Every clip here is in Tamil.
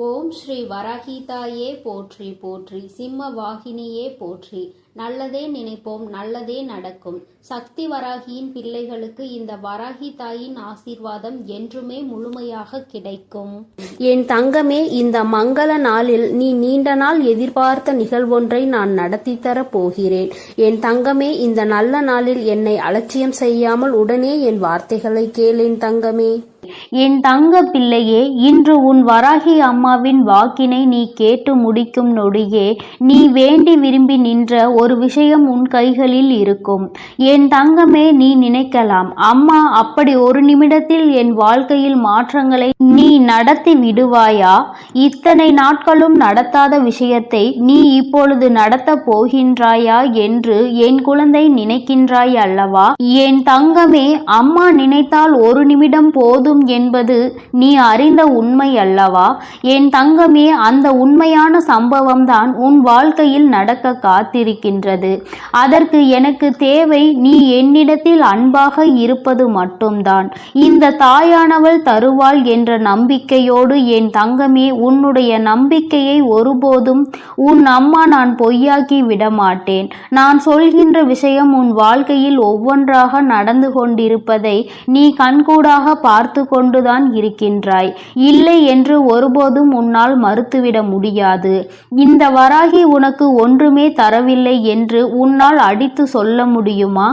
ஓம் ஸ்ரீ வராகிதாயே போற்றி போற்றி, சிம்ம வாகினியே போற்றி. நல்லதே நினைப்போம், நல்லதே நடக்கும். சக்தி வராகியின் பிள்ளைகளுக்கு இந்த வராகி தாயின் ஆசீர்வாதம் என்றுமே முழுமையாக கிடைக்கும். என் தங்கமே, இந்த மங்கள நாளில் நீ நீண்ட நாள் எதிர்பார்த்த நிகழ்வொன்றை நான் நடத்தி தர போகிறேன். என் தங்கமே, இந்த நல்ல நாளில் என்னை அலட்சியம் செய்யாமல் உடனே என் வார்த்தைகளை கேளேன் தங்கமே. என் தங்க பிள்ளையே, இன்று உன் வராகி அம்மாவின் வாக்கினை நீ கேட்டு முடிக்கும் நொடியே நீ வேண்டி விரும்பி நின்ற ஒரு விஷயம் உன் கைகளில் இருக்கும். என் தங்கமே, நீ நினைக்கலாம், அம்மா அப்படி ஒரு நிமிடத்தில் என் வாழ்க்கையில் மாற்றங்களை நீ நடத்தி விடுவாயா? இத்தனை நாட்களும் நடத்தாத விஷயத்தை நீ இப்பொழுது நடத்த போகின்றாயா என்று என் குழந்தை நினைக்கின்றாய் அல்லவா? என் தங்கமே, அம்மா நினைத்தால் ஒரு நிமிடம் போதும் என்பது நீ அறிந்த உண்மை அல்லவா? என் தங்கமே, அந்த உண்மையான சம்பவம்தான் உன் வாழ்க்கையில் நடக்க காத்திருக்கின்றது. அதற்கு எனக்கு தேவை நீ என்னிடத்தில் அன்பாக இருப்பது மட்டும்தான். இந்த தாயானவள் தருவாள் என்ற நம்பிக்கையோடு என் தங்கமே, உன்னுடைய நம்பிக்கையை ஒருபோதும் உன் அம்மா நான் பொய்யாக்கி விடமாட்டேன். நான் சொல்கின்ற விஷயம் உன் வாழ்க்கையில் ஒவ்வொன்றாக நடந்து கொண்டிருப்பதை நீ கண்கூடாக பார்த்து கொண்டுதான் இருக்கின்றாய். இல்லை என்று ஒருபோதும் உன்னால் மறுத்துவிட முடியாது. இந்த வராகி உனக்கு ஒன்றுமே தரவில்லை என்று உன்னால் அடித்து சொல்ல முடியுமா?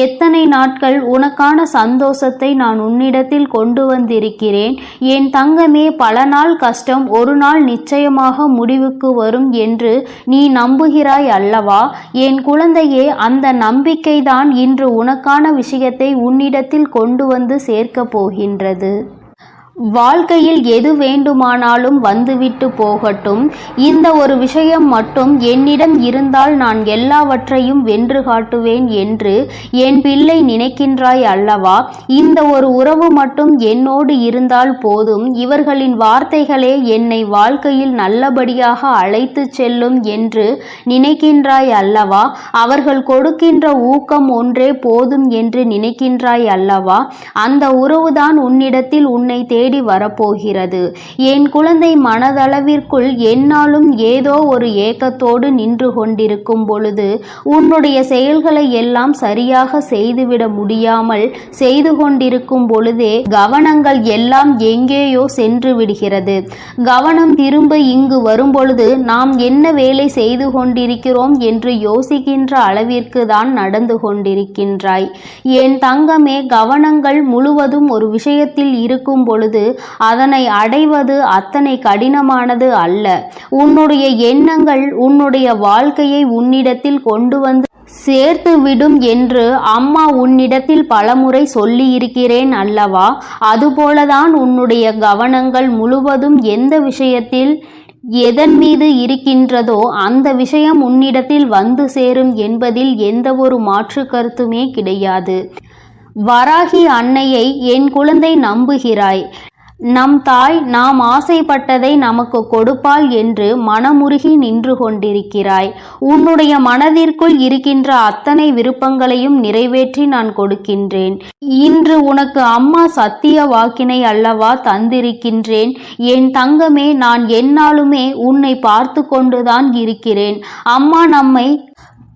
எத்தனை நாட்கள் உனக்கான சந்தோஷத்தை நான் உன்னிடத்தில் கொண்டு வந்திருக்கிறேன். என் தங்கமே, பல நாள் கஷ்டம் ஒரு நாள் நிச்சயமாக முடிவுக்கு வரும் என்று நீ நம்புகிறாய் அல்லவா? என் குழந்தையே, அந்த நம்பிக்கைதான் இன்று உனக்கான விஷயத்தை உன்னிடத்தில் கொண்டு வந்து சேர்க்க போகின்றது. வாழ்க்கையில் எது வேண்டுமானாலும் வந்துவிட்டு போகட்டும், இந்த ஒரு விஷயம் மட்டும் என்னிடம் இருந்தால் நான் எல்லாவற்றையும் வென்று காட்டுவேன் என்று என் பிள்ளை நினைக்கின்றாய் அல்லவா? இந்த ஒரு உறவு மட்டும் என்னோடு இருந்தால் போதும், இவர்களின் வார்த்தைகளே என்னை வாழ்க்கையில் நல்லபடியாக அழைத்து செல்லும் என்று நினைக்கின்றாய் அல்லவா? அவர்கள் கொடுக்கின்ற ஊக்கம் ஒன்றே போதும் என்று நினைக்கின்றாய் அல்லவா? அந்த உறவுதான் உன்னிடத்தில் உன்னை தேடி வரப்போகிறது. என் குழந்தை, மனதளவிற்குள் என்னாலும் ஏதோ ஒரு ஏக்கத்தோடு நின்று கொண்டிருக்கும் பொழுது உன்னுடைய செயல்களை எல்லாம் சரியாக செய்துவிட முடியாமல் செய்து கொண்டிருக்கும் பொழுதே கவனங்கள் எல்லாம் எங்கேயோ சென்று விடுகிறது. கவனம் திரும்ப இங்கு வரும் பொழுது நாம் என்ன வேலை செய்து கொண்டிருக்கிறோம் என்று யோசிக்கின்ற அளவிற்கு தான் நடந்து கொண்டிருக்கின்றாய். என் தங்கமே, கவனங்கள் முழுவதும் ஒரு விஷயத்தில் இருக்கும் பொழுது அதனை அடைவது அத்தனை கடினமானது அல்ல. உன்னுடைய எண்ணங்கள் உன்னுடைய வாழ்க்கையை உன்னிடத்தில் கொண்டு வந்து சேர்த்து விடும் என்று அம்மா உன்னிடத்தில் பலமுறை சொல்லி இருக்கிறேன் அல்லவா? அதுபோலதான் உன்னுடைய கவனங்கள் முழுவதும் எந்த விஷயத்தில் எதன் மீது இருக்கின்றதோ அந்த விஷயம் உன்னிடத்தில் வந்து சேரும் என்பதில் எந்த ஒரு மாற்று கருத்துமே கிடையாது. வராகி அன்னையை என் குழந்தை நம்புகிறாய். நம் தாய் நாம் ஆசைப்பட்டதை நமக்கு கொடுப்பாள் என்று மனமுருகி நின்று கொண்டிருக்கிறாய். உன்னுடைய மனதிற்குள் இருக்கின்ற அத்தனை விருப்பங்களையும் நிறைவேற்றி நான் கொடுக்கின்றேன். இன்று உனக்கு அம்மா சத்திய வாக்கினை அல்லவா தந்திருக்கின்றேன். என் தங்கமே, நான் எந்நாளுமே உன்னை பார்த்து கொண்டுதான் இருக்கிறேன். அம்மா நம்மை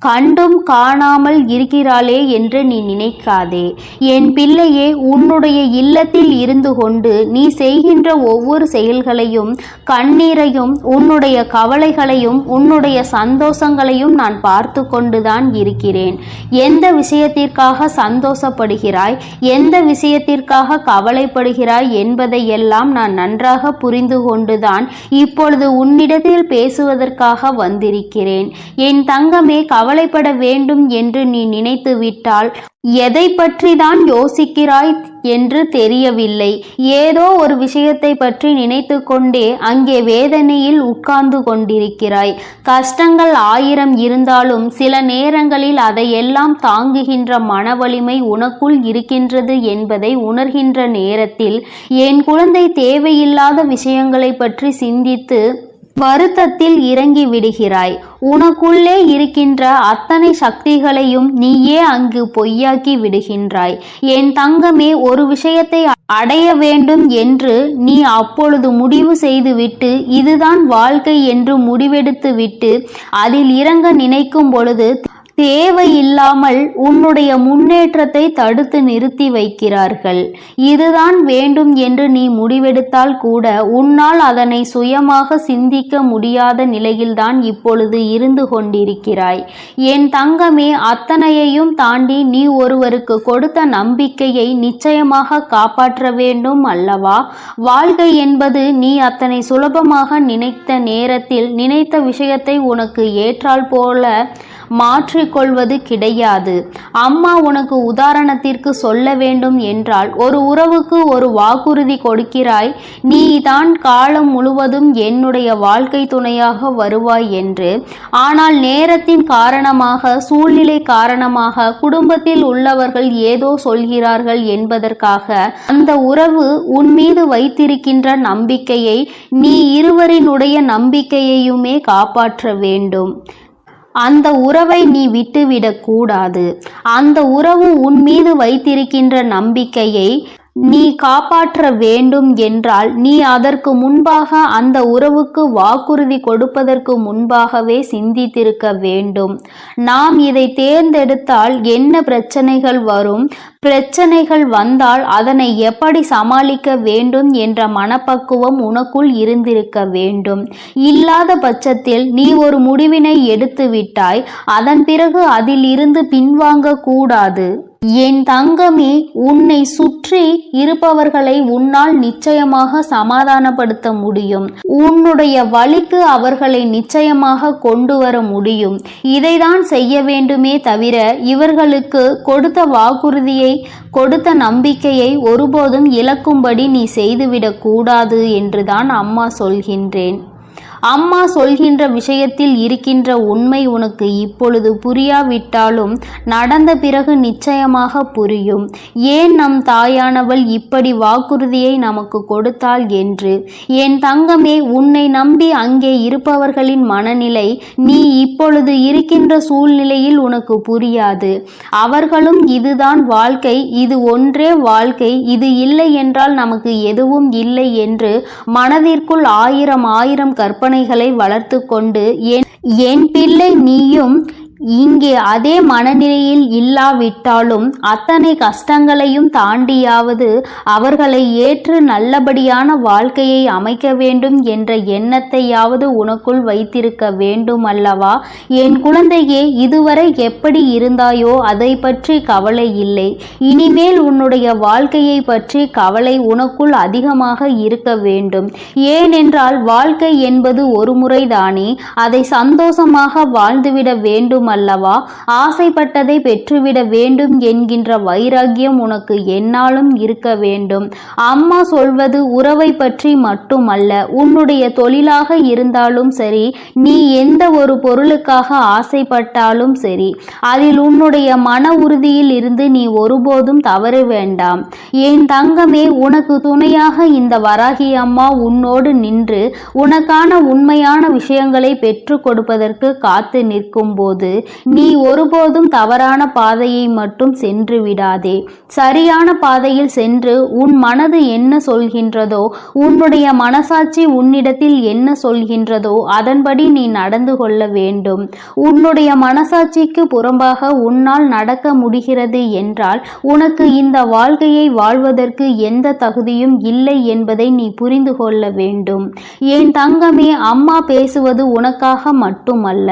கண்டும் காணாமல் இருக்கிறாளே என்று நீ நினைக்காதே. என் பிள்ளையே, உன்னுடைய இல்லத்தில் இருந்து கொண்டு நீ செய்கின்ற ஒவ்வொரு செயல்களையும், கண்ணீரையும், உன்னுடைய கவலைகளையும், உன்னுடைய சந்தோஷங்களையும் நான் பார்த்து கொண்டுதான் இருக்கிறேன். எந்த விஷயத்திற்காக சந்தோஷப்படுகிறாய், எந்த விஷயத்திற்காக கவலைப்படுகிறாய் என்பதையெல்லாம் நான் நன்றாக புரிந்து கொண்டுதான் இப்பொழுது உன்னிடத்தில் பேசுவதற்காக வந்திருக்கிறேன். என் தங்கமே, கவலைப்பட வேண்டும் என்று நீ நினைத்து விட்டால் எதை பற்றி தான் யோசிக்கிறாய் என்று தெரியவில்லை. ஏதோ ஒரு விஷயத்தை பற்றி நினைத்து கொண்டே அங்கே வேதனையில் உட்கார்ந்து கொண்டிருக்கிறாய். கஷ்டங்கள் 1000 இருந்தாலும் சில நேரங்களில் அதையெல்லாம் தாங்குகின்ற மன வலிமை உனக்குள் இருக்கின்றது என்பதை உணர்கின்ற நேரத்தில் என் குழந்தை தேவையில்லாத விஷயங்களை பற்றி சிந்தித்து வருத்தத்தில் இறங்கி விடுகிறாய். உனக்குள்ளே இருக்கின்ற அத்தனை சக்திகளையும் நீயே அங்கு பொய்யாக்கி விடுகின்றாய். என் தங்கமே, ஒரு விஷயத்தை அடைய வேண்டும் என்று நீ அப்பொழுது முடிவு செய்துவிட்டு இதுதான் வாழ்க்கை என்று முடிவெடுத்து விட்டு அதில் இறங்க நினைக்கும் பொழுது தேவையில்லாமல் உன்னுடைய முன்னேற்றத்தை தடுத்து நிறுத்தி வைக்கிறார்கள். இதுதான் வேண்டும் என்று நீ முடிவெடுத்தால் கூட உன்னால் அதனை சுயமாக சிந்திக்க முடியாத நிலையில்தான் இப்பொழுது இருந்து கொண்டிருக்கிறாய். என் தங்கமே, அத்தனையையும் தாண்டி நீ ஒருவருக்கு கொடுத்த நம்பிக்கையை நிச்சயமாக காப்பாற்ற வேண்டும் அல்லவா? வாழ்க்கை என்பது நீ அத்தனை சுலபமாக நினைத்த நேரத்தில் நினைத்த விஷயத்தை உனக்கு ஏற்றால் போல மாற்றிக்கொள்வது கிடையாது. அம்மா உனக்கு உதாரணத்திற்கு சொல்ல வேண்டும் என்றால், ஒரு உறவுக்கு ஒரு வாக்குறுதி கொடுக்கிறாய், நீ தான் காலம் முழுவதும் என்னுடைய வாழ்க்கை துணையாக வருவாய் என்று. ஆனால் நேரத்தின் காரணமாக, சூழ்நிலை காரணமாக, குடும்பத்தில் உள்ளவர்கள் ஏதோ சொல்கிறார்கள் என்பதற்காக அந்த உறவு உன் மீது வைத்திருக்கின்ற நம்பிக்கையை, நீ இருவரினுடைய நம்பிக்கையையுமே காப்பாற்ற வேண்டும். அந்த உறவை நீ விட்டுவிடக் கூடாது. அந்த உறவு உன் மீது வைத்திருக்கின்ற நம்பிக்கையை நீ காப்பாற்ற வேண்டும் என்றால் நீ அதற்கு முன்பாக, அந்த உறவுக்கு வாக்குறுதி கொடுப்பதற்கு முன்பாகவே சிந்தித்திருக்க வேண்டும். நாம் இதை தேர்ந்தெடுத்தால் என்ன பிரச்சனைகள் வரும், பிரச்சனைகள் வந்தால் அதனை எப்படி சமாளிக்க வேண்டும் என்ற மனப்பக்குவம் உனக்குள் இருந்திருக்க வேண்டும். இல்லாத பட்சத்தில் நீ ஒரு முடிவினை எடுத்து விட்டாய், அதன் பிறகு அதில் இருந்து பின்வாங்க கூடாது. என் தங்கமே, உன்னை சுற்றி இருப்பவர்களை உன்னால் நிச்சயமாக சமாதானப்படுத்த முடியும். உன்னுடைய வழிக்கு அவர்களை நிச்சயமாக கொண்டு வர முடியும். இதைதான் செய்ய வேண்டுமே தவிர இவர்களுக்கு கொடுத்த வாக்குறுதியை, கொடுத்த நம்பிக்கையை ஒருபோதும் இழக்கும்படி நீ செய்துவிடக் கூடாது என்றுதான் அம்மா சொல்கின்றேன். அம்மா சொல்கின்ற விஷயத்தில் இருக்கின்ற உண்மை உனக்கு இப்பொழுது புரியாவிட்டாலும் நடந்த பிறகு நிச்சயமாக புரியும். ஏன் நம் தாயானவள் இப்படி வாக்குறுதியை நமக்கு கொடுத்தாள் என்று. என் தங்கமே, உன்னை நம்பி அங்கே இருப்பவர்களின் மனநிலை நீ இப்பொழுது இருக்கின்ற சூழ்நிலையில் உனக்கு புரியாது. அவர்களும் இதுதான் வாழ்க்கை, இது ஒன்றே வாழ்க்கை, இது இல்லை என்றால் நமக்கு எதுவும் இல்லை என்று மனதிற்குள் ஆயிரம் கற்பனைகளை வளர்த்து கொண்டு, என் பிள்ளை நீயும் இங்கே அதே மனநிலையில் இல்லாவிட்டாலும் அத்தனை கஷ்டங்களையும் தாண்டியாவது அவர்களை ஏற்று நல்லபடியான வாழ்க்கையை அமைக்க வேண்டும் என்ற எண்ணத்தையாவது உனக்குள் வைத்திருக்க வேண்டும் அல்லவா? என் குழந்தையே, இதுவரை எப்படி இருந்தாயோ அதை பற்றி கவலை இல்லை. இனிமேல் உன்னுடைய வாழ்க்கையை பற்றி கவலை உனக்குள் அதிகமாக இருக்க வேண்டும். ஏனென்றால் வாழ்க்கை என்பது ஒரு முறைதானே, அதை சந்தோஷமாக வாழ்ந்துவிட வேண்டும் அல்லவா? ஆசைப்பட்டதை பெற்றுவிட வேண்டும் என்கின்ற வைராக்கியம் உனக்கு என்னாலும் இருக்க வேண்டும். அம்மா சொல்வது உறவை பற்றி மட்டுமல்ல, உன்னுடைய தொழிலாக இருந்தாலும் சரி, நீ எந்த ஒரு பொருளுக்காக ஆசைப்பட்டாலும் சரி, அதில் உன்னுடைய மன உறுதியில் இருந்து நீ ஒருபோதும் தவற வேண்டாம். என் தங்கமே, உனக்கு துணையாக இந்த வராகி அம்மா உன்னோடு நின்று உனக்கான உண்மையான விஷயங்களை பெற்று கொடுப்பதற்கு காத்து நிற்கும் போது நீ ஒருபோதும் தவறான பாதையை மட்டும் சென்று விடாதே. சரியான பாதையில் சென்று உன் மனது என்ன சொல்கின்றதோ, உன்னுடைய மனசாட்சி உன்னிடத்தில் என்ன சொல்கின்றதோ அதன்படி நீ நடந்து கொள்ள வேண்டும். உன்னுடைய மனசாட்சிக்கு புறம்பாக உன்னால் நடக்க முடிகிறது என்றால் உனக்கு இந்த வாழ்க்கையை வாழ்வதற்கு எந்த தகுதியும் இல்லை என்பதை நீ புரிந்து கொள்ள வேண்டும். என் தங்கமே, அம்மா பேசுவது உனக்காக மட்டுமல்ல.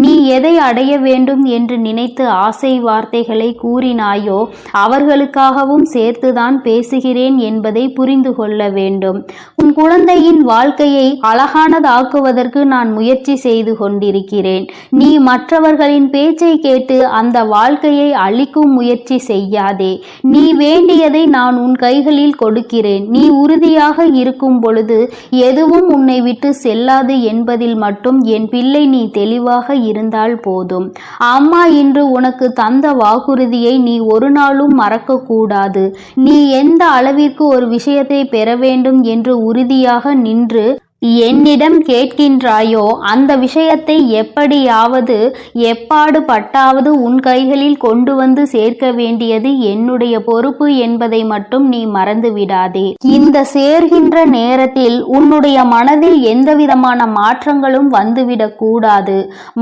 நீ எதை அடைய வேண்டும் என்று நினைத்து ஆசை வார்த்தைகளை கூறினாயோ அவர்களுக்காகவும் சேர்த்துதான் பேசுகிறேன் என்பதை புரிந்து கொள்ள வேண்டும். உன் குழந்தையின் வாழ்க்கையை அழகானதாக்குவதற்கு நான் முயற்சி செய்து கொண்டிருக்கிறேன். நீ மற்றவர்களின் பேச்சை கேட்டு அந்த வாழ்க்கையை அழிக்கும் முயற்சி செய்யாதே. நீ வேண்டியதை நான் உன் கைகளில் கொடுக்கிறேன். நீ உறுதியாக இருக்கும் பொழுது எதுவும் உன்னை விட்டு செல்லாது என்பதில் மட்டும் என் பிள்ளை நீ தெளிவாக இருந்தால் போதும். அம்மா இன்று உனக்கு தந்த வாக்குறுதியை நீ ஒரு நாளும் மறக்க கூடாது. நீ எந்த அளவிற்கு ஒரு விஷயத்தை பெற வேண்டும் என்று உறுதியாக நின்று என்னிடம் கேட்கின்றாயோ அந்த விஷயத்தை எப்படியாவது எப்பாடு பட்டாவது உன் கைகளில் கொண்டு வந்து சேர்க்க வேண்டியது என்னுடைய பொறுப்பு என்பதை மட்டும் நீ மறந்து விடாதே. இந்த சேர்கின்ற நேரத்தில் உன்னுடைய மனதில் எந்தவிதமான மாற்றங்களும் வந்துவிடக் கூடாது.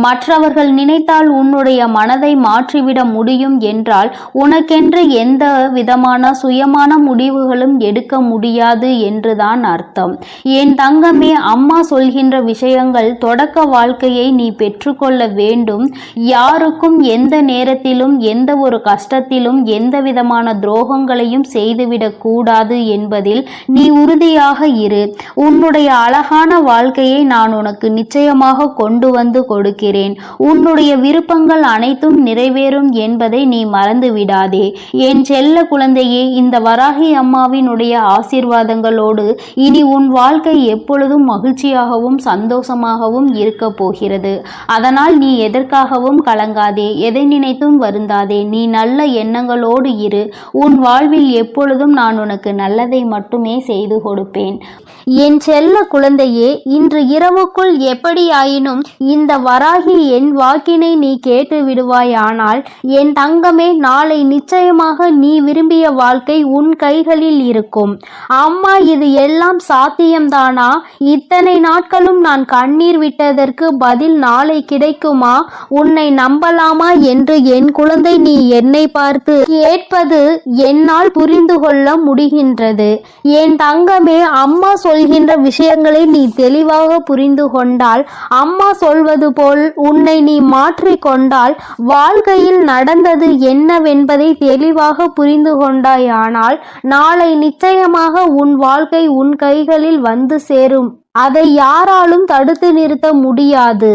மற்றவர்கள் நினைத்தால் உன்னுடைய மனதை மாற்றிவிட முடியும் என்றால் உனக்கென்று எந்த விதமான சுயமான முடிவுகளும் எடுக்க முடியாது என்றுதான் அர்த்தம். என் தங்கமே, அம்மா சொல்கின்ற விஷயங்கள் தொடக்க வாழ்க்கையை நீ பெற்றுக்கொள்ள வேண்டும். யாருக்கும் எந்த நேரத்திலும் எந்த ஒரு கஷ்டத்திலும் எந்த விதமான துரோகங்களையும் செய்துவிடக் கூடாது என்பதில் நீ உறுதியாக இரு. உன்னுடைய அழகான வாழ்க்கையை நான் உனக்கு நிச்சயமாக கொண்டு வந்து கொடுக்கிறேன். உன்னுடைய விருப்பங்கள் அனைத்தும் நிறைவேறும் என்பதை நீ மறந்து விடாதே. என் செல்ல குழந்தையே, இந்த வராகி அம்மாவினுடைய ஆசீர்வாதங்களோடு இனி உன் வாழ்க்கை எப்பொழுதும் மகிழ்ச்சியாகவும் சந்தோஷமாகவும் இருக்க போகிறது. அதனால் நீ எதற்காகவும் கலங்காதே, எதை நினைத்தும் வருந்தாதே. நீ நல்ல எண்ணங்களோடு இரு. உன் வாழ்வில் எப்பொழுதும் நான் உனக்கு நல்லதை மட்டுமே செய்து கொடுப்பேன். என் செல்ல குழந்தையே, இன்று இரவுக்குள் எப்படியாயினும் இந்த வராகி என் வாக்கினை நீ கேட்டு விடுவாயானால் என் தங்கமே, நாளை நிச்சயமாக நீ விரும்பிய வாழ்க்கை உன் கைகளில் இருக்கும். அம்மா, இது எல்லாம் சாத்தியம்தானா? இத்தனை நாட்களும் நான் கண்ணீர் விட்டதற்கு பதில் நாளை கிடைக்குமா? உன்னை நம்பலாமா என்று என் குழந்தை நீ என்னை பார்த்து கேட்பது என்னால் புரிந்து கொள்ள முடிகின்றது. என் தங்கமே, அம்மா சொல்கின்ற விஷயங்களை நீ தெளிவாக புரிந்து கொண்டால், அம்மா சொல்வது போல் உன்னை நீ மாற்றிக்கொண்டால், வாழ்க்கையில் நடந்தது என்னவென்பதை தெளிவாக புரிந்து கொண்டாயானால் நாளை நிச்சயமாக உன் வாழ்க்கை உன் கைகளில் வந்து சேரும். அதை யாராலும் தடுத்து நிறுத்த முடியாது.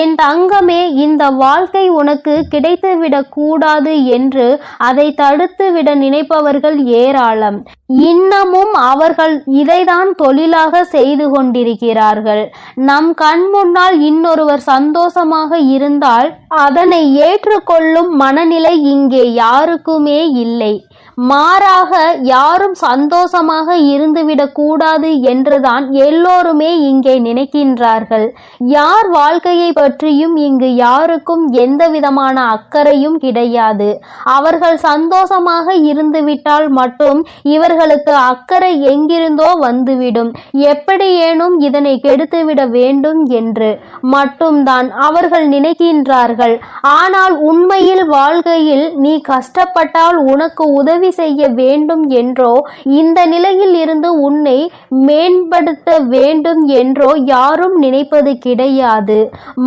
என் தங்கமே, இந்த வாழ்க்கை உனக்கு கிடைத்துவிடக் கூடாது என்று அதை தடுத்து விட நினைப்பவர்கள் ஏராளம். இன்னமும் அவர்கள் இதைதான் தொழிலாக செய்து கொண்டிருக்கிறார்கள். நம் கண் முன்னால் இன்னொருவர் சந்தோஷமாக இருந்தால் அதனை ஏற்றுக்கொள்ளும் மனநிலை இங்கே யாருக்குமே இல்லை. மாறாக யாரும் சந்தோஷமாக இருந்துவிடக் கூடாது என்றுதான் எல்லோருமே இங்கே நினைக்கின்றார்கள். யார் வாழ்க்கையை பற்றியும் இங்கு யாருக்கும் எந்த விதமான அக்கறையும் கிடையாது. அவர்கள் சந்தோஷமாக இருந்துவிட்டால் மட்டும் இவர்களுக்கு அக்கறை எங்கிருந்தோ வந்துவிடும். எப்படியேனும் இதனை கெடுத்துவிட வேண்டும் என்று மட்டும்தான் அவர்கள் நினைக்கின்றார்கள். ஆனால் உண்மையில் வாழ்க்கையில் நீ கஷ்டப்பட்டால் உனக்கு உதவி செய்ய வேண்டும் என்றோ, இந்த நிலையில் இருந்து உன்னை மேம்படுத்த வேண்டும் என்றோ யாரும் நினைப்பது கிடையாது.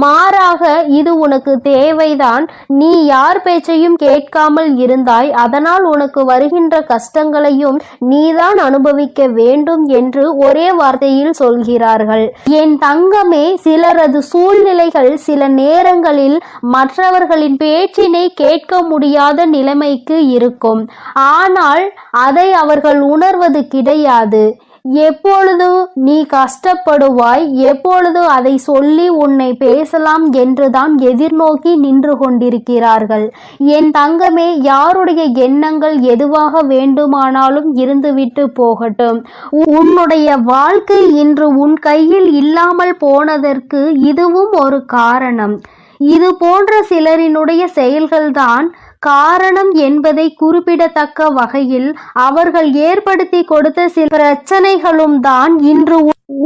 மாறாக இது உனக்கு தேவைதான். நீ யார் பேச்சையும் கேட்காமல் இருந்தாய். அதனால் உனக்கு வருகின்ற கஷ்டங்களையும் நீதான் அனுபவிக்க வேண்டும் என்று ஒரே வார்த்தையில் சொல்கிறார்கள். என் தங்கமே, சிலரது சூழ்நிலைகள் சில நேரங்களில் மற்றவர்களின் பேச்சினை கேட்க முடியாத நிலைமைக்கு இருக்கும். ஆனால் அதை அவர்கள் உணர்வது கிடையாது. எப்பொழுது நீ கஷ்டப்படுவாய், எப்பொழுது அதை சொல்லி உன்னை பேசலாம் என்றுதான் எதிர்நோக்கி நின்று கொண்டிருக்கிறார்கள். என் தங்கமே, யாருடைய எண்ணங்கள் எதுவாக வேண்டுமானாலும் இருந்துவிட்டு போகட்டும். உன்னுடைய வாழ்க்கை இன்று உன் கையில் இல்லாமல் போனதற்கு இதுவும் ஒரு காரணம். இது போன்ற சிலரினுடைய செயல்கள்தான் காரணம் என்பதை குறிப்பிடத்தக்க வகையில் அவர்கள் ஏற்படுத்தி கொடுத்த சில பிரச்சனைகளும் தான் இன்று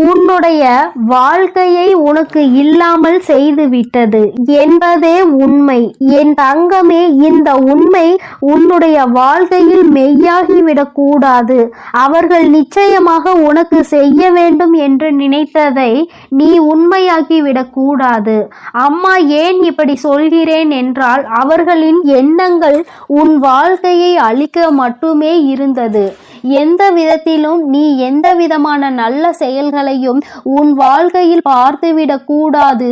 உன்னுடைய வாழ்க்கையை உனக்கு இல்லாமல் செய்துவிட்டது என்பதே உண்மை. என் தங்கமே, இந்த உண்மை உன்னுடைய வாழ்க்கையில் மெய்யாகிவிடக் கூடாது. அவர்கள் நிச்சயமாக உனக்கு செய்ய வேண்டும் என்று நினைத்ததை நீ உண்மையாக்கிவிடக் கூடாது. அம்மா ஏன் இப்படி சொல்கிறேன் என்றால், அவர்களின் எண்ணங்கள் உன் வாழ்க்கையை அழிக்க மட்டுமே இருந்தது. எந்த விதத்திலும் நீ எந்த விதமான நல்ல செயல்களையும் உன் வாழ்க்கையில் பார்த்துவிடக் கூடாது.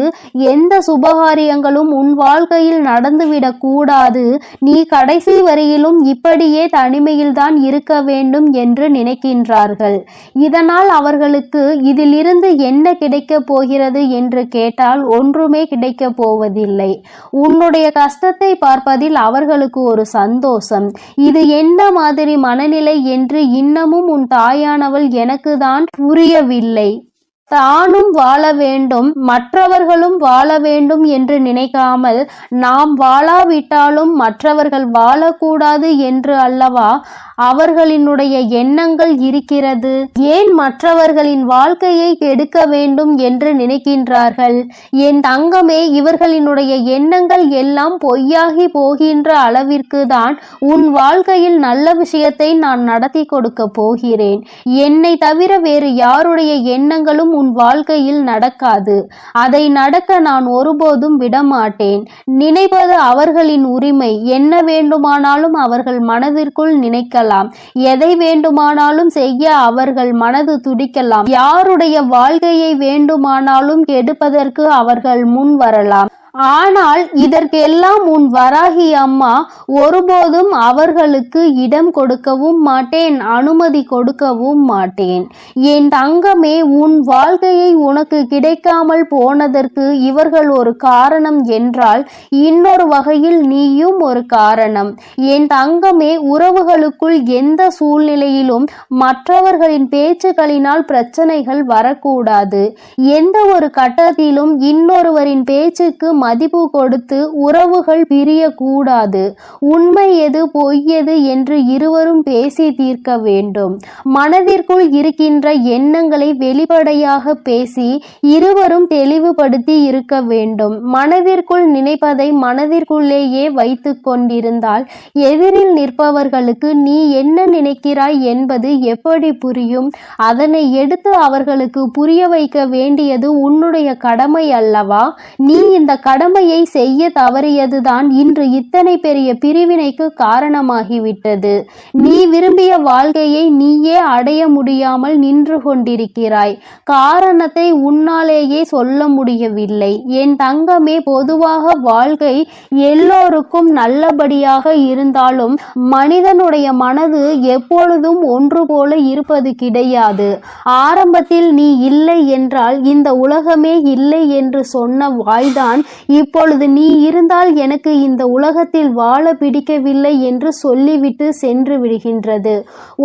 எந்த சுபகாரியங்களும் உன் வாழ்க்கையில் நடந்துவிடக் கூடாது. நீ கடைசி வரையிலும் இப்படியே தனிமையில்தான் இருக்க வேண்டும் என்று நினைக்கின்றார்கள். இதனால் அவர்களுக்கு இதிலிருந்து என்ன கிடைக்கப் போகிறது என்று கேட்டால் ஒன்றுமே கிடைக்கப் போவதில்லை. உன்னுடைய கஷ்டத்தை பார்ப்பதில் அவர்களுக்கு ஒரு சந்தோஷம். இது என்ன மாதிரி மனநிலை என்று இன்னமும் உன் தாயானவள் எனக்கு தான் புரியவில்லை. தானும் வாழ வேண்டும், மற்றவர்களும் வாழ வேண்டும் என்று நினைக்காமல், நாம் வாழாவிட்டாலும் மற்றவர்கள் வாழக்கூடாது என்று அல்லவா அவர்களினுடைய எண்ணங்கள் இருக்கிறது. ஏன் மற்றவர்களின் வாழ்க்கையை கெடுக்க வேண்டும் என்று நினைக்கின்றார்கள்? என் தங்கமே, இவர்களினுடைய எண்ணங்கள் எல்லாம் பொய்யாகி போகின்ற அளவிற்கு தான் உன் வாழ்க்கையில் நல்ல விஷயத்தை நான் நடத்தி கொடுக்க போகிறேன். என்னை தவிர வேறு யாருடைய எண்ணங்களும் உன் வாழ்க்கையில் நடக்காது. அதை நடக்க நான் ஒருபோதும் விடமாட்டேன். நினைப்பது அவர்களின் உரிமை. என்ன வேண்டுமானாலும் அவர்கள் மனதிற்குள் நினைக்கலாம், எதை வேண்டுமானாலும் செய்ய அவர்கள் மனது துடிக்கலாம், யாருடைய வாழ்க்கையை வேண்டுமானாலும் கெடுப்பதற்கு அவர்கள் முன் வரலாம். ஆனால் இதற்கெல்லாம் உன் வராகி அம்மா ஒருபோதும் அவர்களுக்கு இடம் கொடுக்கவும் மாட்டேன், அனுமதி கொடுக்கவும் மாட்டேன். என் தங்கமே, உன் வாழ்க்கையை உனக்கு கிடைக்காமல் போனதற்கு இவர்கள் ஒரு காரணம் என்றால், இன்னொரு வகையில் நீயும் ஒரு காரணம். என் தங்கமே, உறவுகளுக்குள் எந்த சூழ்நிலையிலும் மற்றவர்களின் பேச்சுக்களினால் பிரச்சனைகள் வரக்கூடாது. எந்த ஒரு கட்டத்திலும் இன்னொருவரின் பேச்சுக்கு மதிப்பு கொடுத்து உறவுகள் பிரியக்கூடாது. உண்மை எது பொய் எது என்று இருவரும் பேசி தீர்க்க வேண்டும். மனதிற்குள் இருக்கின்ற எண்ணங்களை வெளிப்படையாக பேசி இருவரும் தெளிவுபடுத்தி இருக்க வேண்டும். மனதிற்குள் நினைப்பதை மனதிற்குள்ளேயே வைத்து கொண்டிருந்தால் எதிரில் நிற்பவர்களுக்கு நீ என்ன நினைக்கிறாய் என்பது எப்படி புரியும்? அதனை எடுத்து அவர்களுக்கு புரிய வைக்க வேண்டியது உன்னுடைய கடமை அல்லவா? நீ இந்த கடமையை செய்ய தவறியதுதான் இன்று இத்தனை பெரிய பிரிவினைக்கு காரணமாகிவிட்டது. நீ விரும்பிய வாழ்க்கையை நீயே அடைய முடியாமல் நின்று கொண்டிருக்கிறாய். காரணத்தை உன்னாலேயே சொல்ல முடியவில்லை. என் தங்கமே, பொதுவாக வாழ்க்கை எல்லோருக்கும் நல்லபடியாக இருந்தாலும் மனிதனுடைய மனது எப்பொழுதும் ஒன்று போல இருப்பது கிடையாது. ஆரம்பத்தில் நீ இல்லை என்றால் இந்த உலகமே இல்லை என்று சொன்ன வாய்தான் இப்பொழுது நீ இருந்தால் எனக்கு இந்த உலகத்தில் வாழ பிடிக்கவில்லை என்று சொல்லிவிட்டு சென்று விடுகின்றது.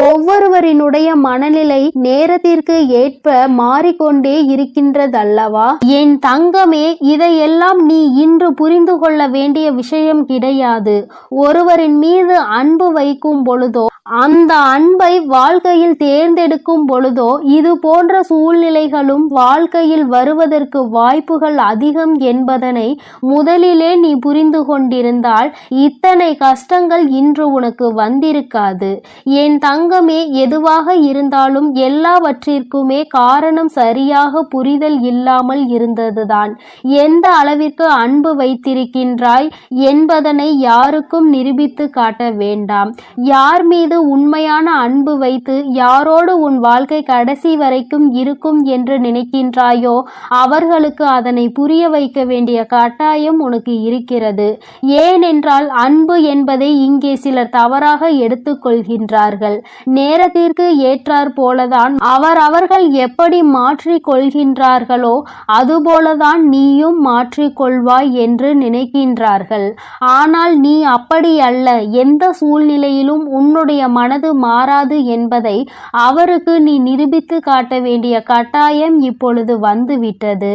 ஒவ்வொருவரினுடைய மனநிலை நேரத்திற்கு ஏற்ப மாறிக்கொண்டே இருக்கின்றதல்லவா? என் தங்கமே, இதையெல்லாம் நீ இன்று புரிந்து கொள்ள வேண்டிய விஷயம் கிடையாது. ஒருவரின் மீது அன்பு வைக்கும் பொழுதோ, அந்த அன்பை வாழ்க்கையில் தேர்ந்தெடுக்கும் பொழுதோ இது போன்ற சூழ்நிலைகளும் வாழ்க்கையில் வருவதற்கு வாய்ப்புகள் அதிகம் என்பதனை முதலிலே நீ புரிந்து கொண்டிருந்தால் இத்தனை கஷ்டங்கள் இன்று உனக்கு வந்திருக்காது. என் தங்கமே, எதுவாக இருந்தாலும் எல்லாவற்றிற்குமே காரணம் சரியாக புரிதல் இல்லாமல் இருந்ததுதான். எந்த அளவிற்கு அன்பு வைத்திருக்கின்றாய் என்பதனை யாருக்கும் நிரூபித்து காட்ட வேண்டாம். யார் மீது உண்மையான அன்பு வைத்து யாரோடு உன் வாழ்க்கை கடைசி வரைக்கும் இருக்கும் என்று நினைக்கின்றாயோ அவர்களுக்கு அதனை புரிய வைக்க வேண்டிய கட்டாயம் உனக்கு இருக்கிறது. ஏனென்றால் அன்பு என்பதை இங்கே சிலர் தவறாக எடுத்துக்கொள்கின்றார்கள். நேரத்திற்கு ஏற்றார் போலதான் அவர்கள் எப்படி மாற்றிக் கொள்கின்றார்களோ அதுபோலதான் நீயும் மாற்றிக்கொள்வாய் என்று நினைக்கின்றார்கள். ஆனால் நீ அப்படி அல்ல. எந்த சூழ்நிலையிலும் உன்னுடைய மனது மாறாது என்பதை அவருக்கு நீ நிரூபித்து காட்ட வேண்டிய கட்டாயம் இப்பொழுது வந்துவிட்டது.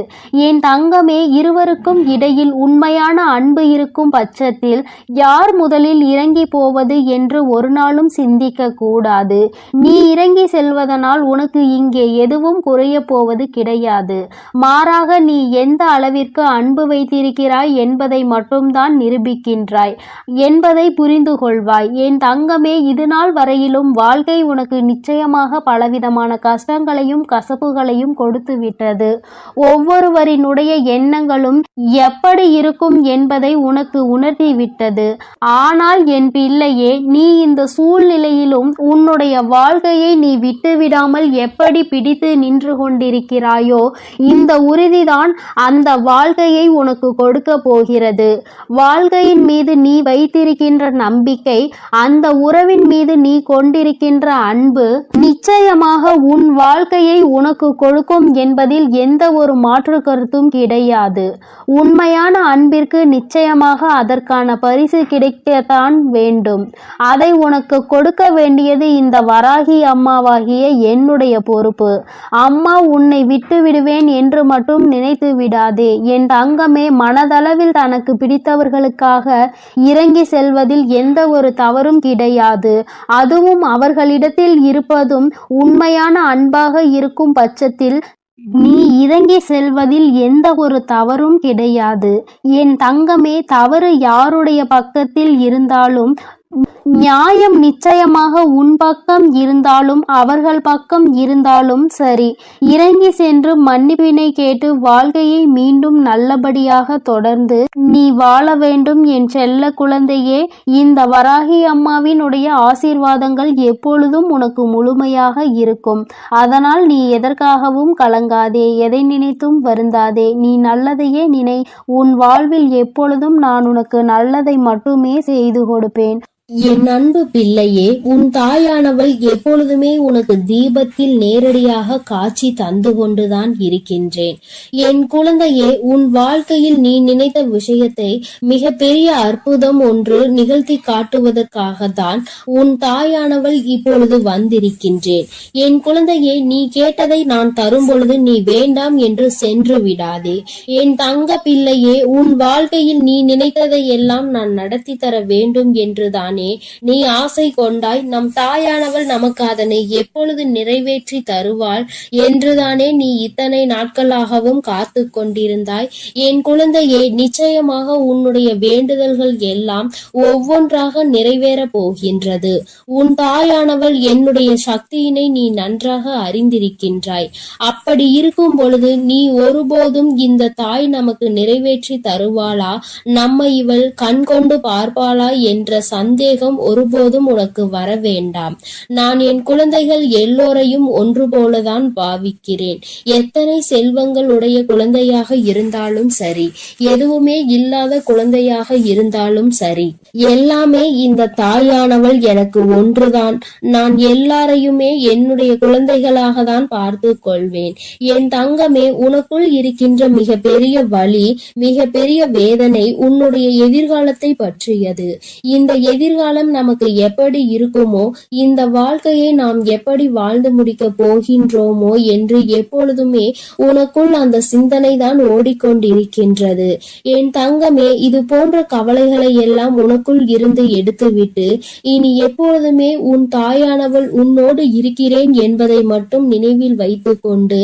என் தங்கமே, இருவருக்கும் இடையில் உண்மையான அன்பு இருக்கும் பட்சத்தில் யார் முதலில் இறங்கி போவது என்று ஒரு நாளும் சிந்திக்க கூடாது. நீ இறங்கி செல்வதனால் உனக்கு இங்கே எதுவும் குறைய போவது கிடையாது. மாறாக நீ எந்த அளவிற்கு அன்பு வைத்திருக்கிறாய் என்பதை மட்டும்தான் நிரூபிக்கின்றாய் என்பதை புரிந்து கொள்வாய். என் தங்கமே, இதுநாள் வரையிலும் வாழ்க்கை உனக்கு நிச்சயமாக பலவிதமான கஷ்டங்களையும் கசப்புகளையும் கொடுத்து விட்டது. ஒவ்வொருவரினுடைய எண்ணங்களும் எப்படி இருக்கும் என்பதை உனக்கு உணர்த்தி விட்டது. ஆனால் என் பிள்ளையே, நீ இந்த சூழ்நிலையிலும் உன்னுடைய வாழ்க்கையை நீ விட்டுவிடாமல் எப்படி பிடித்து நின்று கொண்டிருக்கிறாயோ இந்த உறுதிதான் அந்த வாழ்க்கையை உனக்கு கொடுக்க போகிறது. வாழ்க்கையின் மீது நீ வைத்திருக்கின்ற நம்பிக்கை, அந்த உறவின் மீது நீ கொண்டிருக்கின்ற அன்பு நிச்சயமாக உன் வாழ்க்கையை உனக்கு கொடுக்கும் என்பதில் எந்த ஒரு மாற்று கருத்தும் கிடையாது. உன் உண்மையான அன்பிற்கு நிச்சயமாக அதற்கான பரிசு கிடைக்கத்தான் வேண்டும். அதை உனக்கு கொடுக்க வேண்டியது இந்த வராகி அம்மாவாகிய என்னுடைய பொறுப்பு. அம்மா உன்னை விட்டு விடுவேன் என்று மட்டும் நினைத்து விடாதே. என் தங்கமே, மனதளவில் தனக்கு பிடித்தவர்களுக்காக இறங்கி செல்வதில் எந்த ஒரு தவறும் கிடையாது. அதுவும் அவர்களிடத்தில் இருப்பதும் உண்மையான அன்பாக இருக்கும் பட்சத்தில் நீ இறங்கி செல்வதில் எந்த ஒரு தவறும் கிடையாது. என் தங்கமே, தவறு யாருடைய பக்கத்தில் இருந்தாலும் நியாயம் நிச்சயமாக உன் பக்கம் இருந்தாலும் அவர்கள் பக்கம் இருந்தாலும் சரி, இறங்கி சென்று மன்னிப்பினை கேட்டு வாழ்க்கையை மீண்டும் நல்லபடியாக தொடர்ந்து நீ வாழ வேண்டும். என் செல்ல குழந்தையே, இந்த வராகி அம்மாவினுடைய ஆசீர்வாதங்கள் எப்பொழுதும் உனக்கு முழுமையாக இருக்கும். அதனால் நீ எதற்காகவும் கலங்காதே, எதை நினைத்தும் வருந்தாதே. நீ நல்லதையே நினை. உன் வாழ்வில் எப்பொழுதும் நான் உனக்கு நல்லதை மட்டுமே செய்து கொடுப்பேன். என் அன்பு பிள்ளையே, உன் தாயானவள் எப்பொழுதுமே உனக்கு தீபத்தில் நேரடியாக காட்சி தந்து கொண்டுதான் இருக்கின்றேன். என் குழந்தையே, உன் வாழ்க்கையில் நீ நினைத்த விஷயத்தை மிக பெரிய அற்புதம் ஒன்று நிகழ்த்தி காட்டுவதற்காகத்தான் உன் தாயானவள் இப்பொழுது வந்திருக்கின்றேன். என் குழந்தையே, நீ கேட்டதை நான் தரும் பொழுது நீ வேண்டாம் என்று சென்று விடாதே. என் தங்க பிள்ளையே, உன் வாழ்க்கையில் நீ நினைத்ததை எல்லாம் நான் நடத்தி தர வேண்டும் என்றுதான் நீ ஆசை கொண்டாய். நம் தாயானவள் நமக்கு அதனை எப்பொழுது நிறைவேற்றி தருவாள் என்றுதானே நீ இத்தனை நாட்களாகவும் காத்து கொண்டிருந்தாய். என் குழந்தையே, நிச்சயமாக உன்னுடைய வேண்டுதல்கள் எல்லாம் ஒவ்வொன்றாக நிறைவேற போகின்றது. உன் தாயானவள் என்னுடைய சக்தியினை நீ நன்றாக அறிந்திருக்கின்றாய். அப்படி இருக்கும் பொழுது நீ ஒருபோதும் இந்த தாய் நமக்கு நிறைவேற்றி தருவாளா, நம்மை இவள் கண் கொண்டு பார்ப்பாளா என்ற சந்தேகம் ஒருபோதும் உனக்கு வர வேண்டாம். நான் என் குழந்தைகள் எல்லோரையும் ஒன்று போலதான் பாவிக்கிறேன். எத்தனை செல்வங்கள் உடைய குழந்தையாக இருந்தாலும் சரி, எதுவுமே இல்லாத குழந்தையாக இருந்தாலும் சரி, எல்லாமே இந்த தாயானவள் எனக்கு ஒன்றுதான். நான் எல்லாரையுமே என்னுடைய குழந்தைகளாக தான் பார்த்து கொள்வேன். என் தங்கமே, உனக்குள் இருக்கின்ற மிக பெரிய வலி, மிக பெரிய வேதனை உன்னுடைய எதிர்காலத்தை பற்றியது. இந்த எதிர்காலம் நமக்கு எப்படி இருக்குமோ, இந்த வாழ்க்கையை நாம் எப்படி வாழ்ந்து முடிக்க போகின்றோமோ என்று எப்பொழுதுமே உனக்குள் அந்த சிந்தனை தான் ஓடிக்கொண்டிருக்கின்றது. என் தங்கமே, இது போன்ற கவலைகளை எல்லாம் உனக்குள் இருந்து எடுத்துவிட்டு இனி எப்பொழுதுமே உன் தாயானவள் உன்னோடு இருக்கிறேன் என்பதை மட்டும் நினைவில் வைத்துக் கொண்டு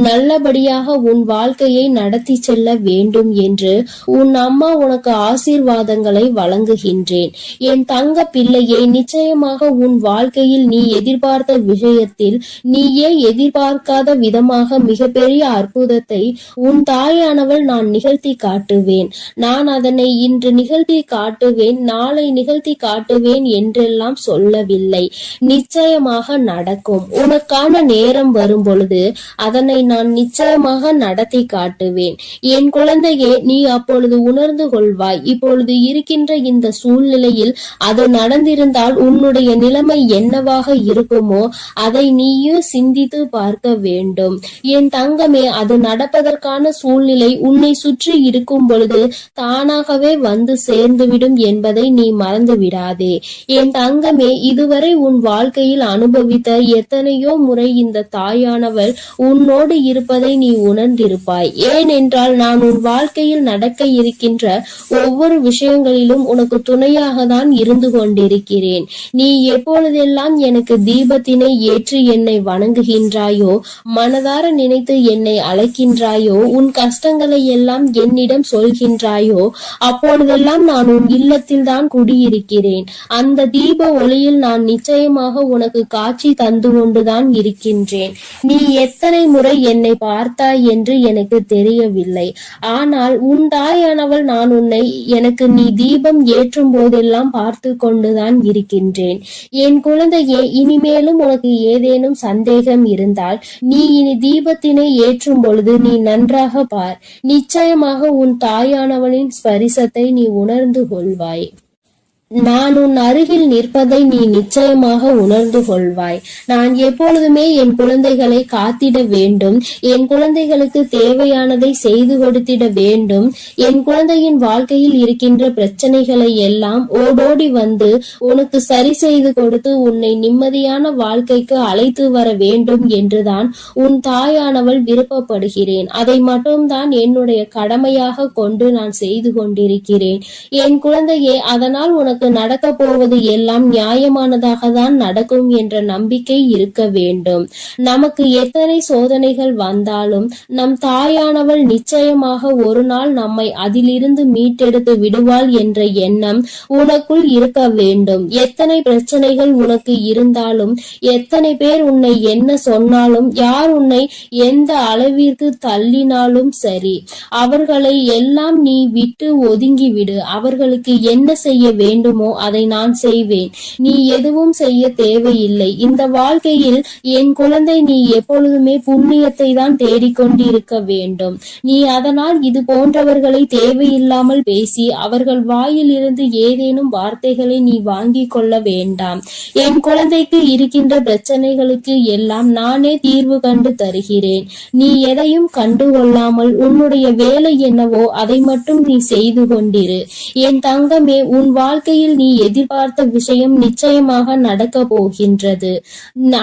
நல்லபடியாக உன் வாழ்க்கையை நடத்தி செல்ல வேண்டும் என்று உன் அம்மா உனக்கு ஆசீர்வாதங்களை வழங்குகின்றேன். என் தங்க பிள்ளையை, நிச்சயமாக உன் வாழ்க்கையில் நீ எதிர்பார்த்த விஷயத்தில் நீயே எதிர்பார்க்காத விதமாக மிகப்பெரிய அற்புதத்தை உன் தாயானவள் நான் நிகழ்த்தி காட்டுவேன். நான் அதனை இன்று நிகழ்த்தி காட்டுவேன், நாளை நிகழ்த்தி காட்டுவேன் என்றெல்லாம் சொல்லவில்லை. நிச்சயமாக நடக்கும். உனக்கான நேரம் வரும் பொழுது அதனை நான் நிச்சயமாக நடத்தி காட்டுவேன். என் குழந்தையே, நீ அப்பொழுது உணர்ந்து கொள்வாய். இப்பொழுது இருக்கின்ற இந்த சூழ்நிலையில் அது நடந்திருந்தால் உன்னுடைய நிலைமை என்னவாக இருக்குமோ அதை நீயும் சிந்தித்து பார்க்க வேண்டும். என் தங்கமே, அது நடப்பதற்கான சூழ்நிலை உன்னை சுற்றி இருக்கும் பொழுது தானாகவே வந்து சேர்ந்துவிடும் என்பதை நீ மறந்து விடாதே. என் தங்கமே, இதுவரை உன் வாழ்க்கையில் அனுபவித்த எத்தனையோ முறை இந்த தாயானவள் உன்னோடு இருப்பதை நீ உணர்ந்திருப்பாய். ஏனென்றால் நான் உன் வாழ்க்கையில் நடக்க இருக்கின்ற ஒவ்வொரு விஷயங்களிலும் உனக்கு துணையாக தான் இருந்து கொண்டிருக்கிறேன். நீ எப்பொழுதெல்லாம் எனக்கு தீபத்தினை ஏற்றி என்னை வணங்குகின்றாயோ, மனதார நினைத்து என்னை அழைக்கின்றாயோ, உன் கஷ்டங்களை எல்லாம் என்னிடம் சொல்கின்றாயோ, அப்பொழுதெல்லாம் நான் உன் இல்லத்தில் தான் குடியிருக்கிறேன். அந்த தீப ஒளியில் நான் நிச்சயமாக உனக்கு காட்சி தந்து கொண்டுதான் இருக்கின்றேன். நீ எத்தனை முறை என்னை பார்த்தாய் என்று எனக்கு தெரியவில்லை. ஆனால் உன் தாயானவள் நான் உன்னை எனக்கு நீ தீபம் ஏற்றும் போதெல்லாம் பார்த்து கொண்டுதான் இருக்கின்றேன். என் குழந்தையே, இனிமேலும் உனக்கு ஏதேனும் சந்தேகம் இருந்தால் நீ இனி தீபத்தினை ஏற்றும் பொழுது நீ நன்றாக பார். நிச்சயமாக உன் தாயானவளின் ஸ்பரிசத்தை நீ உணர்ந்து கொள்வாய். நான் உன் அருகில் நிற்பதை நீ நிச்சயமாக உணர்ந்து கொள்வாய். நான் எப்பொழுதுமே என் குழந்தைகளை காத்திட வேண்டும். என் குழந்தைகளுக்கு தேவையானதை செய்து கொடுத்திட வேண்டும். என் குழந்தையின் வாழ்க்கையில் இருக்கின்ற பிரச்சனைகளை எல்லாம் ஓடோடி வந்து உனக்கு சரி செய்து கொடுத்து உன்னை நிம்மதியான வாழ்க்கைக்கு அழைத்து வர வேண்டும் என்றுதான் உன் தாயானவள் விருப்பப்படுகிறேன். அதை மட்டும்தான் என்னுடைய கடமையாக கொண்டு நான் செய்து கொண்டிருக்கிறேன். என் குழந்தையே, அதனால் உனக்கு நடக்க போவது எல்லாம் நியாயமானதாக தான் நடக்கும் என்ற நம்பிக்கை இருக்க வேண்டும். நமக்கு எத்தனை சோதனைகள் வந்தாலும் நம் தாயானவள் நிச்சயமாக ஒரு நாள் நம்மை அதிலிருந்து மீட்டெடுத்து விடுவாள் என்ற எண்ணம் உனக்குள் இருக்க வேண்டும். எத்தனை பிரச்சனைகள் உனக்கு இருந்தாலும், எத்தனை பேர் உன்னை என்ன சொன்னாலும், யார் உன்னை எந்த அளவிற்கு தள்ளினாலும் சரி, அவர்களை எல்லாம் நீ விட்டு ஒதுங்கிவிடு. அவர்களுக்கு என்ன செய்ய வேண்டுமோ அதை நான் செய்வேன். நீ எதுவும் செய்ய தேவையில்லை. இந்த வாழ்க்கையில் என் குழந்தை, நீ எப்பொழுதுமே புண்ணியத்தை தான் தேடிக்கொண்டிருக்க வேண்டும். நீ அதனால் இது போன்றவர்களை தேவையில்லாமல் பேசி அவர்கள் வாயில் இருந்து ஏதேனும் வார்த்தைகளை நீ வாங்கி கொள்ள வேண்டாம். என் குழந்தைக்கு இருக்கின்ற பிரச்சனைகளுக்கு எல்லாம் நானே தீர்வு கண்டு தருகிறேன். நீ எதையும் கண்டுகொள்ளாமல் உன்னுடைய வேலை என்னவோ அதை மட்டும் நீ செய்து கொண்டிரு. என் தங்கமே, உன் வாழ்க்கையில் நீ எதிர்பார்த்த விஷயம் நிச்சயமாக நடக்க போகின்றது.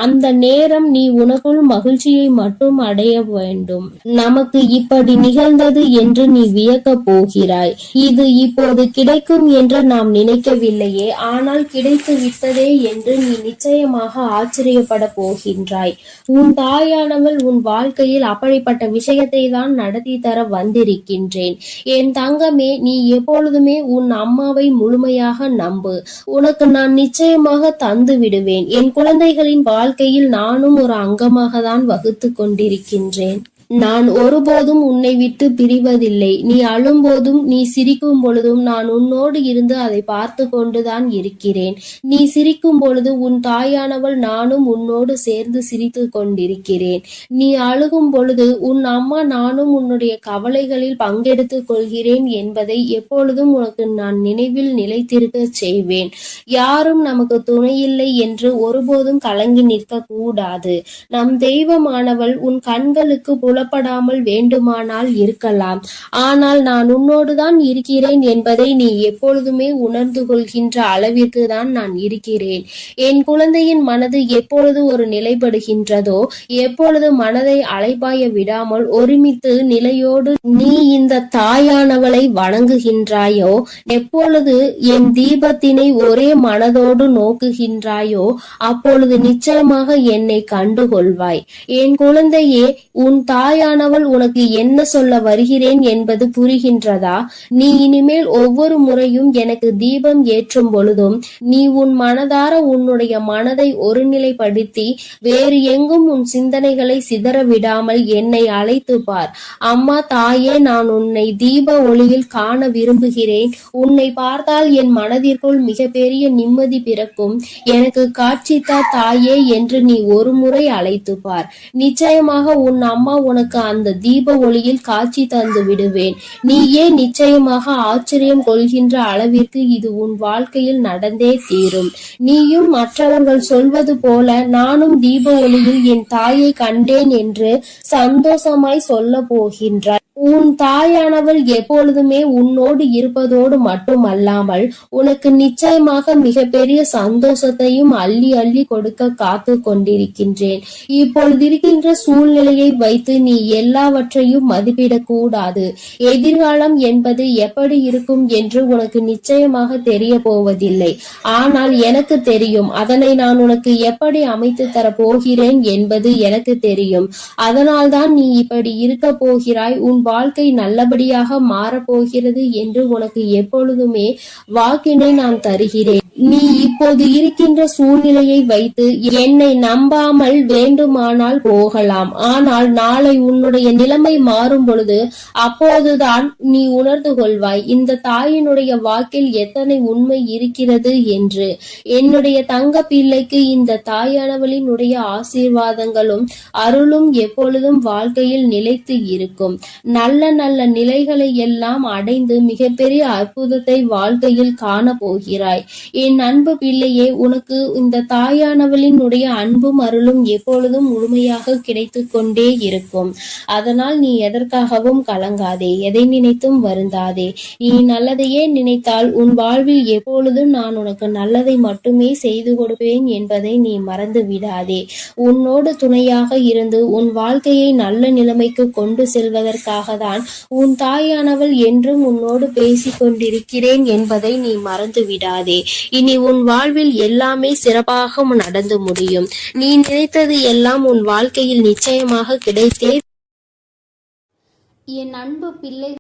அந்த நேரம் நீ உனக்குள் மகிழ்ச்சியை மட்டும் அடைய வேண்டும். நமக்கு இப்படி நிகழ்ந்தது என்று நீ வியக்க போகிறாய். இது இப்போது கிடைக்கும் என்று நாம் நினைக்கவில்லையே, ஆனால் கிடைத்து விட்டதே என்று நீ நிச்சயமாக ஆச்சரியப்பட போகின்றாய். உன் தாயானவள் உன் வாழ்க்கையில் அப்படிப்பட்ட விஷயத்தை தான் நடத்தி தர வந்திருக்கின்றேன். என் தங்கமே, நீ எப்பொழுதுமே உன் அம்மாவை முழுமையாக நம்பு. உனக்கு நான் நிச்சயமாக தந்து விடுவேன். என் குழந்தைகளின் வாழ்க்கையில் நானும் ஒரு அங்கமாக தான் வகுத்து கொண்டிருக்கின்றேன். நான் ஒருபோதும் உன்னை விட்டு பிரிவதில்லை. நீ அழும்போதும் நீ சிரிக்கும் பொழுதும் நான் உன்னோடு இருந்து அதை பார்த்து கொண்டுதான் இருக்கிறேன். நீ சிரிக்கும் பொழுது உன் தாயானவள் நானும் உன்னோடு சேர்ந்து சிரித்து கொண்டிருக்கிறேன். நீ அழுகும் பொழுது உன் அம்மா நானும் உன்னுடைய கவலைகளில் பங்கெடுத்துக் கொள்கிறேன் என்பதை எப்பொழுதும் உனக்கு நான் நினைவில் நிலைத்திருக்க செய்வேன். யாரும் நமக்கு துணையில்லை என்று ஒருபோதும் கலங்கி நிற்க கூடாது. நம் தெய்வமானவள் உன் கண்களுக்கு புலப்படாமல் வேண்டுமானால் இருக்கலாம். ஆனால் நான் உன்னோடுதான் இருக்கிறேன் என்பதை நீ எப்பொழுதுமே உணர்ந்து கொள்கின்ற அளவிற்கு தான் நான் இருக்கிறேன். என் குழந்தையின் மனது எப்பொழுது ஒரு நிலைப்படுகின்றதோ, எப்பொழுது மனதை அலைபாய விடாமல் ஒருமித்து நிலையோடு நீ இந்த தாயானவளை வணங்குகின்றாயோ, எப்பொழுது என் தீபத்தினை ஒரே மனதோடு நோக்குகின்றாயோ, அப்பொழுது நிச்சயமாக என்னை கண்டுகொள்வாய். என் குழந்தையே, உன் தாயானவள் உனக்கு என்ன சொல்ல வருகிறேன் என்பது புரிகின்றதா? நீ இனிமேல் ஒவ்வொரு முறையும் எனக்கு தீபம் ஏற்றும் பொழுதும் நீ உன் மனதார உன்னுடைய மனதை ஒருநிலைப்படுத்தி வேறு எங்கும் உன் சிந்தனைகளை சிதற விடாமல் என்னை அழைத்து பார். அம்மா, தாயே, நான் உன்னை தீப ஒளியில் காண விரும்புகிறேன். உன்னை பார்த்தால் என் மனதிற்குள் மிகப்பெரிய நிம்மதி பிறக்கும். எனக்கு காட்சித்தா தாயே என்று நீ ஒரு முறை அழைத்து பார். நிச்சயமாக உன் அம்மா உனக்கு அந்த தீப ஒளியில் காட்சி தந்து விடுவேன். நீயே நிச்சயமாக ஆச்சரியம் கொள்கின்ற அளவிற்கு இது உன் வாழ்க்கையில் நடந்தே தீரும். நீயும் மற்றவர்கள் சொல்வது போல நானும் தீப ஒளியில் என் தாயை கண்டேன் என்று சந்தோஷமாய் சொல்ல போகின்றாய். உன் தாயானவள் எப்பொழுதுமே உன்னோடு இருப்பதோடு மட்டுமல்லாமல் உனக்கு நிச்சயமாக மிகப்பெரிய சந்தோஷத்தையும் அள்ளி அள்ளி கொடுக்க காத்து கொண்டிருக்கின்றேன். இப்பொழுது இருக்கின்ற சூழ்நிலையை வைத்து நீ எல்லாவற்றையும் மதிப்பிடக் கூடாது. எதிர்காலம் என்பது எப்படி இருக்கும் என்று உனக்கு நிச்சயமாக தெரிய போவதில்லை. ஆனால் எனக்கு தெரியும். அதனை நான் உனக்கு எப்படி அமைத்து தர போகிறேன் என்பது எனக்கு தெரியும். அதனால்தான் நீ இப்படி இருக்க போகிறாய். உன் வாழ்க்கை நல்லபடியாக மாறப்போகிறது என்று உனக்கு எப்பொழுதுமே வாக்கினை நான் தருகிறேன். நீ இப்போது இருக்கின்ற சூழ்நிலையை வைத்து என்னை நம்பாமல் வேண்டுமானால் போகலாம். ஆனால் நாளை உன்னுடைய நிலைமை மாறும் பொழுது அப்போதுதான் நீ உணர்ந்து கொள்வாய் இந்த தாயினுடைய வாக்கில் எத்தனை உண்மை இருக்கிறது என்று. என்னுடைய தங்க பிள்ளைக்கு இந்த தாயானவளினுடைய ஆசீர்வாதங்களும் அருளும் எப்பொழுதும் வாழ்க்கையில் நிலைத்து இருக்கும். நல்ல நல்ல நிலைகளை எல்லாம் அடைந்து மிகப்பெரிய அற்புதத்தை வாழ்க்கையில் காண போகிறாய். என் அன்பு பிள்ளையே, உனக்கு இந்த தாயானவளினுடைய அன்பும் அருளும் எப்பொழுதும் முழுமையாக கிடைத்து கொண்டே இருக்கும். அதனால் நீ எதற்காகவும் கலங்காதே, எதை நினைத்தும் வருந்தாதே. நீ நல்லதையே நினைத்தால் உன் வாழ்வில் எப்பொழுதும் நான் உனக்கு நல்லதை மட்டுமே செய்து கொடுப்பேன் என்பதை நீ மறந்து விடாதே. உன்னோடு துணையாக இருந்து உன் வாழ்க்கையை நல்ல நிலைமைக்கு கொண்டு செல்வதற்காக தான் உன் தாயானவள் என்றும் உன்னோடு பேசிக் கொண்டிருக்கிறேன் என்பதை நீ மறந்து விடாதே. இனி உன் வாழ்வில் எல்லாமே சிறப்பாக நடந்து முடியும். நீ நினைத்தது எல்லாம் உன் வாழ்க்கையில் நிச்சயமாக கிடைத்தே. என் அன்பு பிள்ளை